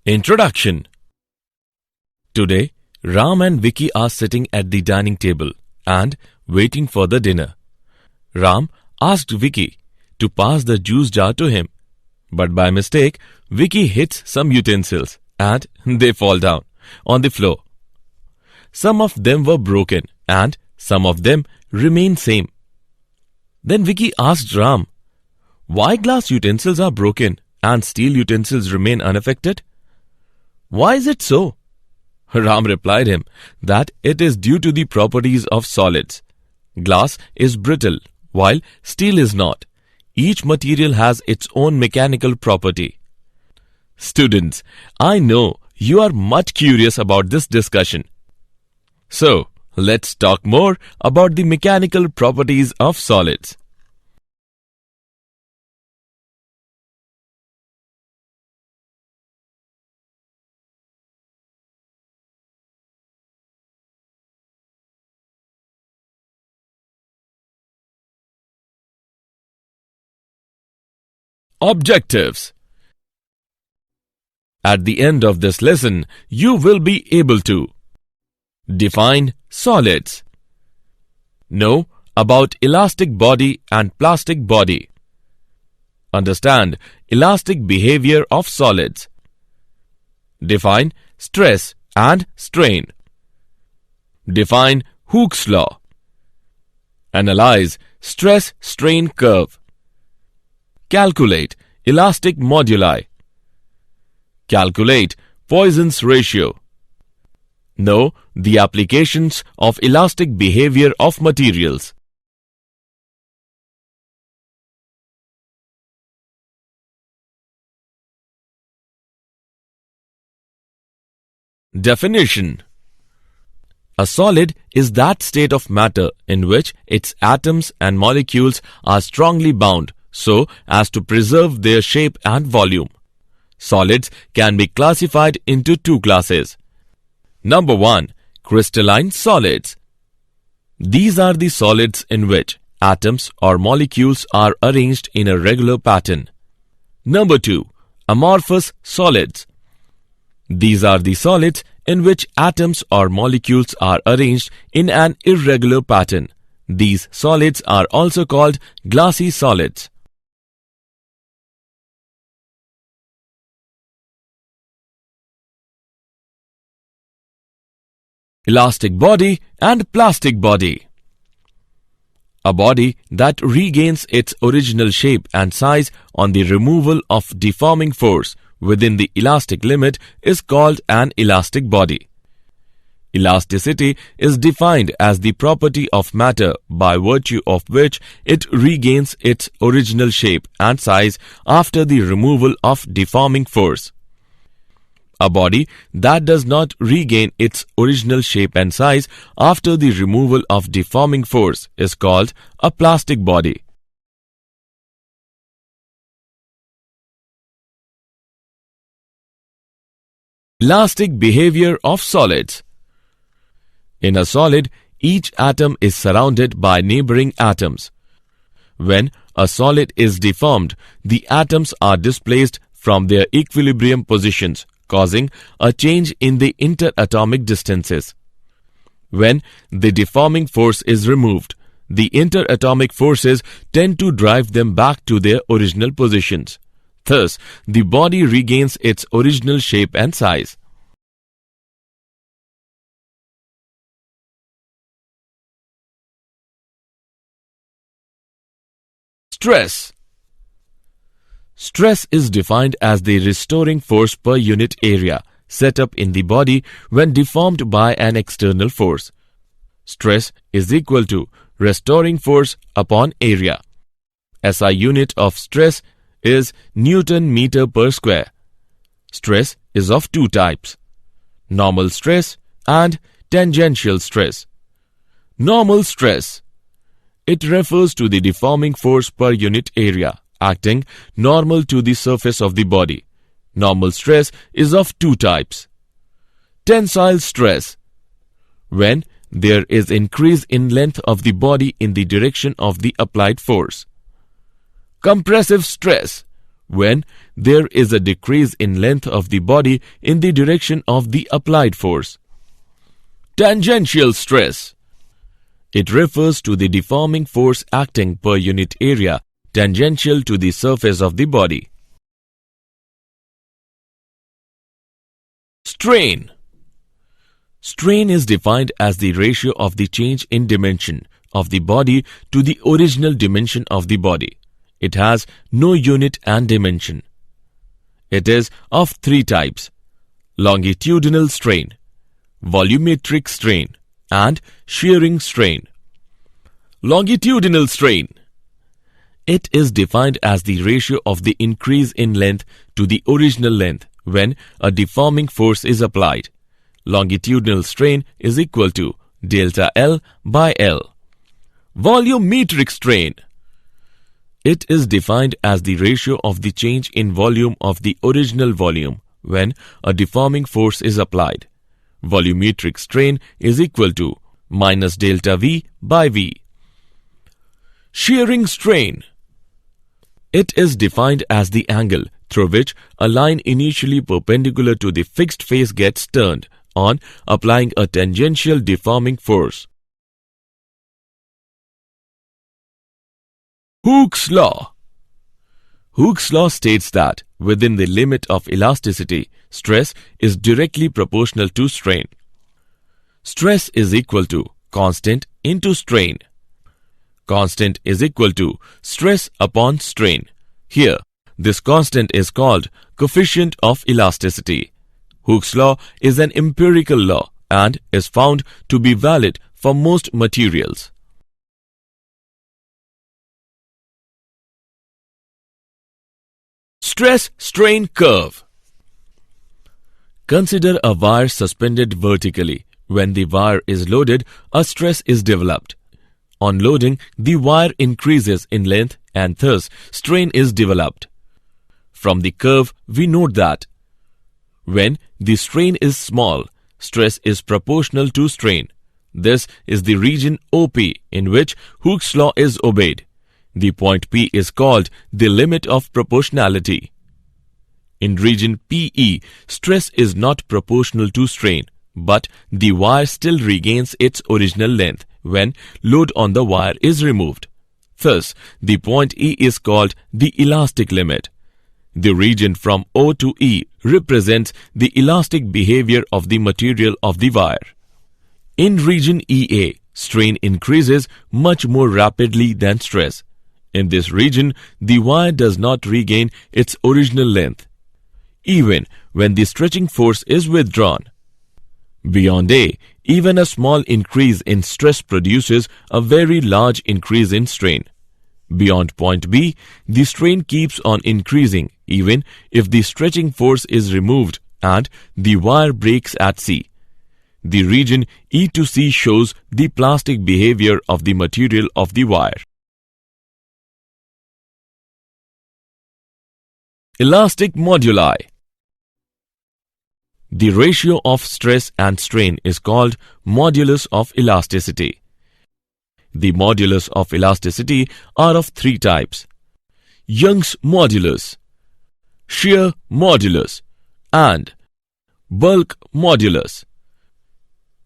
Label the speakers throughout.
Speaker 1: Introduction. Today, Ram and Vicky are sitting at the dining table and waiting for the dinner. Ram asked Vicky to pass the juice jar to him, but by mistake, Vicky hits some utensils and they fall down on the floor. Some of them were broken and some of them remain same. Then Vicky asked Ram, why glass utensils are broken and steel utensils remain unaffected? Why is it so? Ram replied him that it is due to the properties of solids. Glass is brittle, while steel is not. Each material has its own mechanical property. Students, I know you are much curious about this discussion. So, let's talk more about the mechanical properties of solids. Objectives. At the end of this lesson, you will be able to define solids, know about elastic body and plastic body, understand elastic behavior of solids, define stress and strain, define Hooke's law, analyze stress-strain curve, calculate elastic moduli, calculate Poisson's ratio, know the applications of elastic behavior of materials. Definition. A solid is that state of matter in which its atoms and molecules are strongly bound so as to preserve their shape and volume. Solids can be classified into two classes. Number 1. Crystalline solids. These are the solids in which atoms or molecules are arranged in a regular pattern. Number 2. Amorphous solids. These are the solids in which atoms or molecules are arranged in an irregular pattern. These solids are also called glassy solids. Elastic body and plastic body. A body that regains its original shape and size on the removal of deforming force within the elastic limit is called an elastic body. Elasticity is defined as the property of matter by virtue of which it regains its original shape and size after the removal of deforming force. A body that does not regain its original shape and size after the removal of deforming force is called a plastic body. Elastic behavior of solids. In a solid, each atom is surrounded by neighboring atoms. When a solid is deformed, the atoms are displaced from their equilibrium positions, causing a change in the interatomic distances. When the deforming force is removed, the interatomic forces tend to drive them back to their original positions. Thus, the body regains its original shape and size. Stress. Stress is defined as the restoring force per unit area set up in the body when deformed by an external force. Stress is equal to restoring force upon area. SI unit of stress is Newton meter per square. Stress is of two types: normal stress and tangential stress. Normal stress. It refers to the deforming force per unit area acting normal to the surface of the body. Normal stress is of two types. Tensile stress. When there is increase in length of the body in the direction of the applied force. Compressive stress. when there is a decrease in length of the body in the direction of the applied force. Tangential stress. It refers to the deforming force acting per unit area tangential to the surface of the body. Strain. Strain is defined as the ratio of the change in dimension of the body to the original dimension of the body. It has no unit and dimension. It is of three types: longitudinal strain, volumetric strain, and shearing strain. Longitudinal strain. It is defined as the ratio of the increase in length to the original length when a deforming force is applied. Longitudinal strain is equal to delta L by L. Volumetric strain. It is defined as the ratio of the change in volume of the original volume when a deforming force is applied. Volumetric strain is equal to minus delta V by V. Shearing strain. It is defined as the angle through which a line initially perpendicular to the fixed face gets turned on applying a tangential deforming force. Hooke's law. Hooke's law states that within the limit of elasticity, stress is directly proportional to strain. Stress is equal to constant into strain. Constant is equal to stress upon strain. Here, this constant is called coefficient of elasticity. Hooke's law is an empirical law and is found to be valid for most materials. Stress-strain curve. Consider a wire suspended vertically. When the wire is loaded, a stress is developed. On loading, the wire increases in length and thus strain is developed. From the curve, we note that when the strain is small, stress is proportional to strain. This is the region OP in which Hooke's law is obeyed. The point P is called the limit of proportionality. In region PE, stress is not proportional to strain, but the wire still regains its original length when load on the wire is removed. Thus, the point E is called the elastic limit. The region from O to E represents the elastic behavior of the material of the wire. In region EA, strain increases much more rapidly than stress. In this region, the wire does not regain its original length, even when the stretching force is withdrawn. Beyond A, even a small increase in stress produces a very large increase in strain. Beyond point B, the strain keeps on increasing even if the stretching force is removed and the wire breaks at C. The region E to C shows the plastic behavior of the material of the wire. Elastic moduli. The ratio of stress and strain is called modulus of elasticity. The modulus of elasticity are of three types: Young's modulus, shear modulus, and bulk modulus.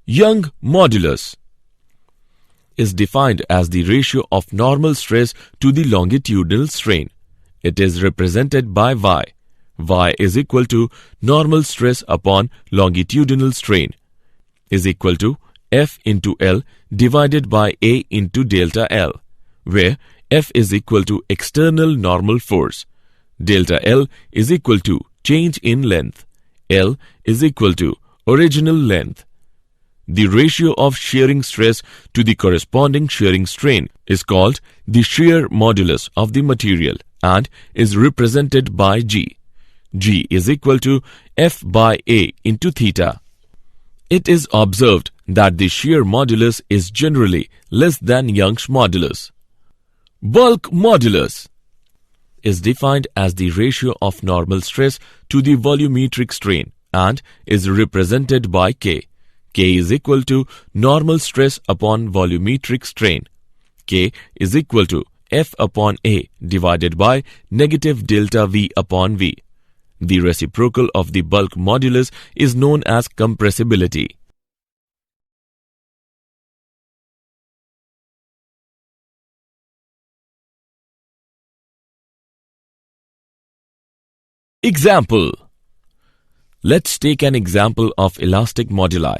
Speaker 1: Young modulus is defined as the ratio of normal stress to the longitudinal strain. It is represented by Y. Y is equal to normal stress upon longitudinal strain is equal to F into L divided by A into delta L, where F is equal to external normal force. Delta L is equal to change in length. L is equal to original length. The ratio of shearing stress to the corresponding shearing strain is called the shear modulus of the material and is represented by G. G is equal to F by A into theta. It is observed that the shear modulus is generally less than Young's modulus. Bulk modulus is defined as the ratio of normal stress to the volumetric strain and is represented by K. K is equal to normal stress upon volumetric strain. K is equal to F upon A divided by negative delta V upon V. The reciprocal of the bulk modulus is known as compressibility. Example. Let's take an example of elastic moduli.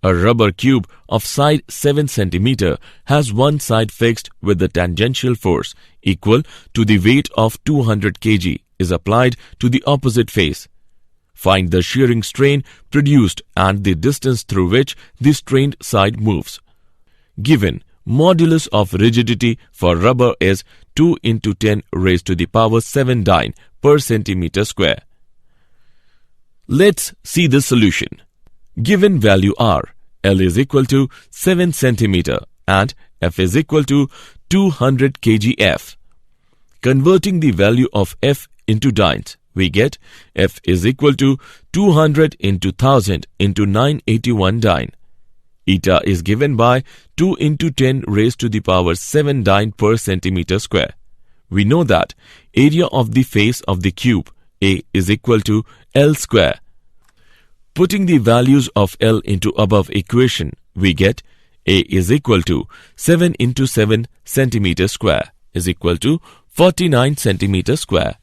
Speaker 1: A rubber cube of side 7 cm has one side fixed with the tangential force equal to the weight of 200 kg is applied to the opposite face. Find the shearing strain produced and the distance through which the strained side moves. Given modulus of rigidity for rubber is 2 into 10 raised to the power 7 dyne per centimeter square. Let's see the solution. Given value R, L is equal to 7 cm and F is equal to 200 kgf. Converting the value of F into dynes, we get F is equal to 200 into 1000 into 981 dyne. Eta is given by 2 into 10 raised to the power 7 dyne per centimeter square. We know that area of the face of the cube A is equal to L square. Putting the values of L into above equation, we get A is equal to 7 into 7 centimeter square is equal to 49 centimeter square.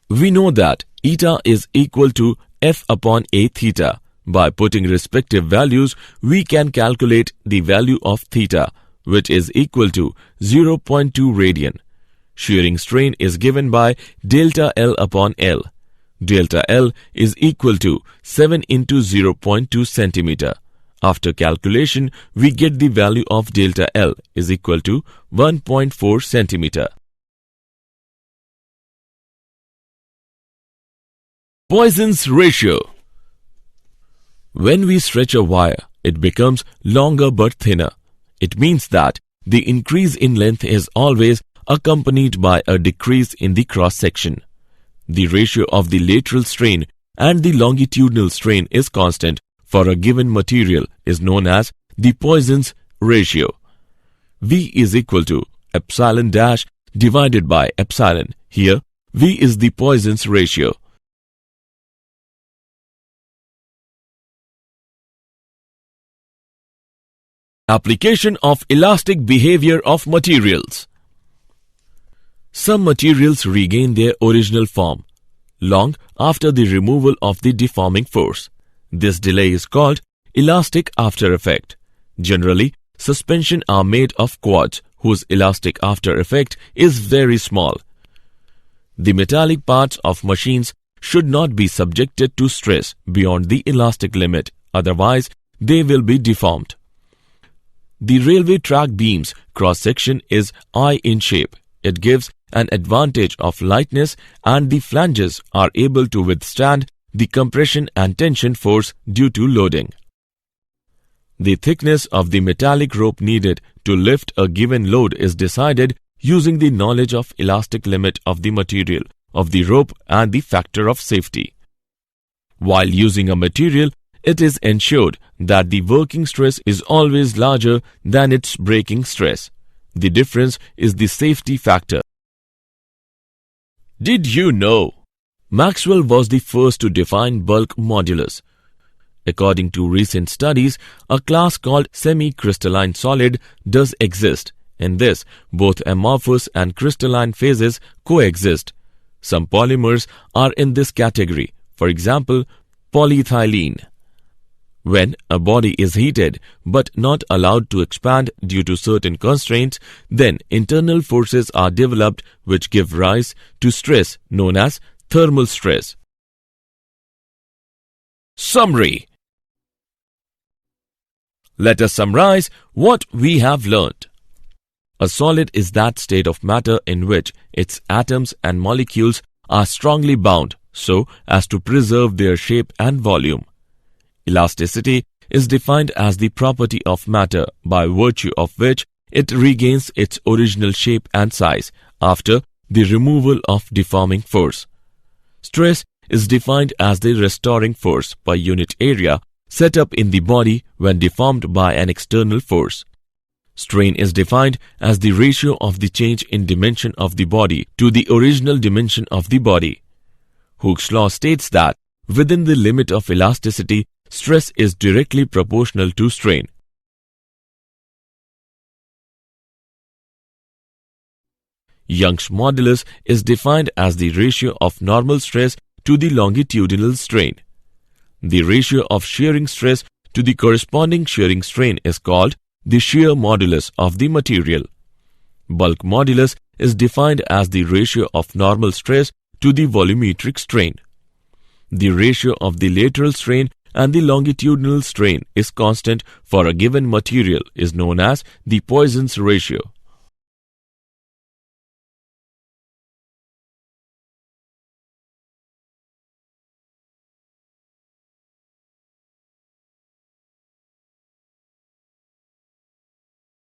Speaker 1: We know that eta is equal to F upon A theta. By putting respective values, we can calculate the value of theta, which is equal to 0.2 radian. Shearing strain is given by delta L upon L. Delta L is equal to 7 into 0.2 centimeter. After calculation, we get the value of delta L is equal to 1.4 centimeter. Poisson's ratio. When we stretch a wire, it becomes longer but thinner. It means that the increase in length is always accompanied by a decrease in the cross-section. The ratio of the lateral strain and the longitudinal strain is constant for a given material is known as the Poisson's ratio. V is equal to epsilon dash divided by epsilon. Here, V is the Poisson's ratio. Application of elastic behavior of materials. Some materials regain their original form long after the removal of the deforming force. This delay is called elastic after effect. Generally, suspension are made of quartz whose elastic after effect is very small. The metallic parts of machines should not be subjected to stress beyond the elastic limit, otherwise they will be deformed. The railway track beam's cross-section is I in shape. It gives an advantage of lightness and the flanges are able to withstand the compression and tension force due to loading. The thickness of the metallic rope needed to lift a given load is decided using the knowledge of elastic limit of the material, of the rope and the factor of safety. While using a material, it is ensured that the working stress is always larger than its breaking stress. The difference is the safety factor. Did you know? Maxwell was the first to define bulk modulus. According to recent studies, a class called semi-crystalline solid does exist. In this, both amorphous and crystalline phases coexist. Some polymers are in this category, for example, polyethylene. When a body is heated but not allowed to expand due to certain constraints, then internal forces are developed which give rise to stress known as thermal stress. Summary. Let us summarize what we have learnt. A solid is that state of matter in which its atoms and molecules are strongly bound so as to preserve their shape and volume. Elasticity is defined as the property of matter by virtue of which it regains its original shape and size after the removal of deforming force. Stress is defined as the restoring force per unit area set up in the body when deformed by an external force. Strain is defined as the ratio of the change in dimension of the body to the original dimension of the body. Hooke's law states that within the limit of elasticity, stress is directly proportional to strain. Young's modulus is defined as the ratio of normal stress to the longitudinal strain. The ratio of shearing stress to the corresponding shearing strain is called the shear modulus of the material. Bulk modulus is defined as the ratio of normal stress to the volumetric strain. The ratio of the lateral strain and the longitudinal strain is constant for a given material is known as the Poisson's ratio.